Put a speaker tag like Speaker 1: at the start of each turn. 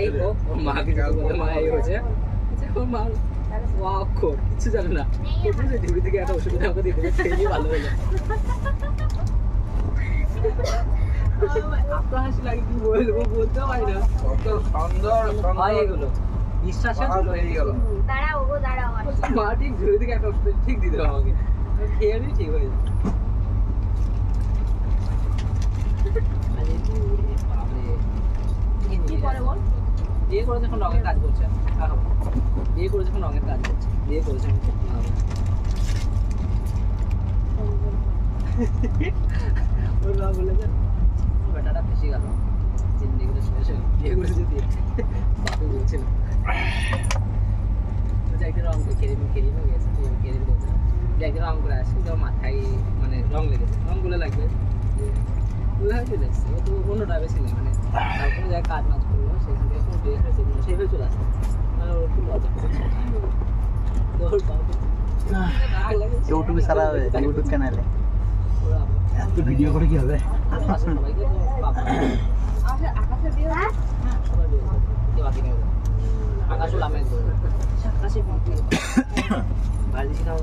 Speaker 1: যাই হোক ওর মাকে যদি বলে মা এই হয়েছে ওর মা অক্ষর কিছু জানে না ঝুড়ি থেকে একটা ওষুধ আমাকে দিতে খেয়ে ভালো হয়ে যায় আপনার হাসি লাগে কি বলবো বলতেও পারি না
Speaker 2: কত সুন্দর
Speaker 1: হয় এগুলো বিশ্বাসে হয়ে গেল মা ঠিক ঝুড়ি থেকে একটা ওষুধ ঠিক দিতে হবে আমাকে খেয়ে নিই ঠিক হয়ে যাবে বিয়ে করে যখন রঙের কাজ করছে বিয়ে করে যখন রঙের কাজ করছে বিয়ে করেছে ওর মা বলেছে বেটাটা ফেসে গেল জিন্দিগিটা শেষ হয়ে বিয়ে করেছে যদি বাপু বলছিল একদিন রঙ কেরিমে গেছে কেরিম বলছে যে একদিন রঙ করে আসছে তো মাথায় মানে রঙ লেগেছে রঙগুলো লাগবে চলে এসছে ও তো অন্য টাইপের ছিল মানে তারপরে যাই কাজ মাছ করলো সেখান থেকে কোনো ড্রেস হয়েছে কিনা সেইভাবে চলে আসছে মানে ওর খুব লজ্জা করছে
Speaker 3: ইউটিউবে ছাড়া হবে ইউটিউব চ্যানেলে এত ভিডিও করে কি হবে
Speaker 1: সবাইকে আকাশ আকাশে বাড়ি ছিলাম